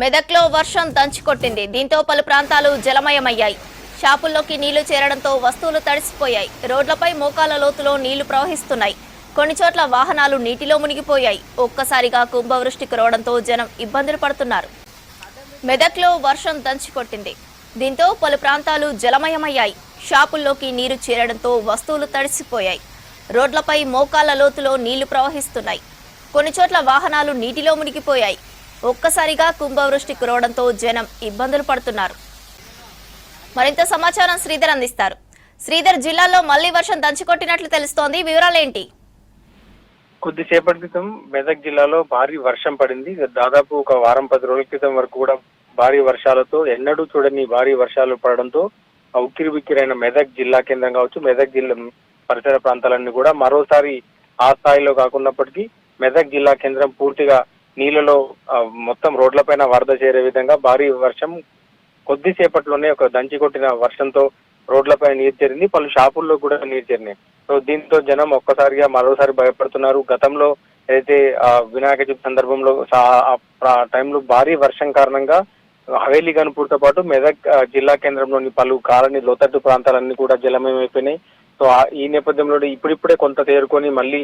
మెదక్లో వర్షం దంచుకొట్టింది. దీంతో పలు ప్రాంతాలు జలమయమయ్యాయి. షాపుల్లోకి నీళ్లు చేరడంతో వస్తువులు తడిసిపోయాయి. రోడ్లపై మోకాల లోతులో నీళ్లు ప్రవహిస్తున్నాయి. కొన్ని చోట్ల వాహనాలు నీటిలో మునిగిపోయాయి. ఒక్కసారిగా కుంభవృష్టి కురవడంతో జనం ఇబ్బందులు పడుతున్నారు. మెదక్లో వర్షం దంచుకొట్టింది. దీంతో పలు ప్రాంతాలు జలమయమయ్యాయి. షాపుల్లోకి నీరు చేరడంతో వస్తువులు తడిసిపోయాయి. రోడ్లపై మోకాల లోతులో నీళ్లు ప్రవహిస్తున్నాయి. కొన్ని చోట్ల వాహనాలు నీటిలో మునిగిపోయాయి. ఒక్కసారిగా కుంభవృష్టి కురవడంతో జనం ఇబ్బందులు పడుతున్నారు. మరింత సమాచారం శ్రీధర్ అందిస్తారు. శ్రీధర్, జిల్లాలో మళ్లీ వర్షం దంచుకొట్టినట్లు తెలుస్తోంది, వివరాలేంటి? కొద్దిసేపటి క్రితం మెదక్ జిల్లాలో భారీ వర్షం పడింది. దాదాపు ఒక వారం 10 రోజుల క్రితం వరకు కూడా భారీ వర్షాలతో ఎన్నడూ చూడని భారీ వర్షాలు పడడంతో ఉక్కిరిబిక్కిరైన మెదక్ జిల్లా కేంద్రం కావచ్చు, మెదక్ జిల్లా పరిసర ప్రాంతాలన్నీ కూడా మరోసారి ఆ స్థాయిలో కాకున్నప్పటికీ మెదక్ జిల్లా కేంద్రం పూర్తిగా నీళ్లలో మొత్తం రోడ్లపైన వరద చేరే విధంగా భారీ వర్షం కొద్దిసేపట్లోనే ఒక దంచి కొట్టిన వర్షంతో రోడ్లపై నీరు చేరింది. పలు షాపుల్లో కూడా నీరు చేరినాయి. సో దీంతో జనం ఒక్కసారిగా మరోసారి భయపడుతున్నారు. గతంలో అయితే వినాయక చవితి సందర్భంలో ఆ టైంలో భారీ వర్షం కారణంగా హవేలీ గన్పూర్తో పాటు మెదక్ జిల్లా కేంద్రంలోని పలు కాలనీ లోతట్టు ప్రాంతాలన్నీ కూడా జలమయమైపోయినాయి. సో ఈ నేపథ్యంలో ఇప్పుడిప్పుడే కొంత తేరుకొని మళ్ళీ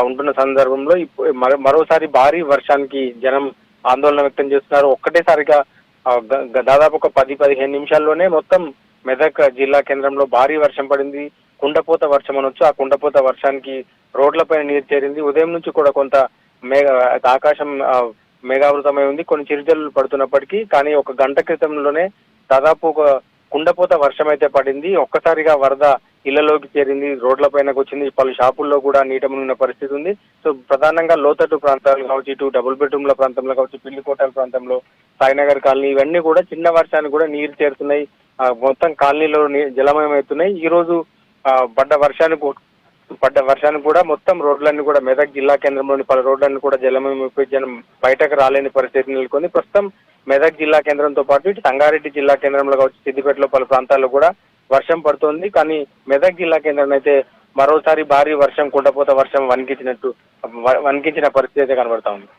ఉంటున్న సందర్భంలో మరోసారి భారీ వర్షానికి జనం ఆందోళన వ్యక్తం చేస్తున్నారు. ఒక్కటేసారిగా దాదాపు ఒక 10-15 నిమిషాల్లోనే మొత్తం మెదక్ జిల్లా కేంద్రంలో భారీ వర్షం పడింది. కుండపోత వర్షం అనొచ్చు. ఆ కుండపోత వర్షానికి రోడ్లపైన నీరు చేరింది. ఉదయం నుంచి కూడా కొంత ఆకాశం మేఘావృతమై ఉంది. కొన్ని చిరుజల్లులు పడుతున్నప్పటికీ కానీ ఒక గంట క్రితంలోనే దాదాపు ఒక కుండపోత వర్షం అయితే పడింది. ఒక్కసారిగా వరద ఇళ్లలోకి చేరింది, రోడ్లపైనకు వచ్చింది. పలు షాపుల్లో కూడా నీట మునిగిన పరిస్థితి ఉంది. సో ప్రధానంగా లోతట్టు ప్రాంతాలు కావచ్చు, ఇటు డబుల్ బెడ్రూమ్ల ప్రాంతంలో కావచ్చు, పిల్లికోటల ప్రాంతంలో, సాయినగర్ కాలనీ, ఇవన్నీ కూడా చిన్న వర్షానికి కూడా నీరు చేరుతున్నాయి. మొత్తం కాలనీలో జలమయం అవుతున్నాయి. ఈ రోజు పడ్డ వర్షానికి కూడా మొత్తం రోడ్లన్నీ కూడా మెదక్ జిల్లా కేంద్రంలోని పలు రోడ్లన్నీ కూడా జలమయమైపోయి జనం బయటకు రాలేని పరిస్థితి నెలకొంది. ప్రస్తుతం మెదక్ జిల్లా కేంద్రంతో పాటు ఇటు సంగారెడ్డి జిల్లా కేంద్రంలో కావచ్చు, సిద్దిపేటలో పలు ప్రాంతాల్లో కూడా వర్షం పడుతోంది. కానీ మెదక్ జిల్లా కేంద్రం అయితే మరోసారి భారీ వర్షం కుండపోత వర్షం వణికించిన పరిస్థితి అయితే కనబడతా ఉంది.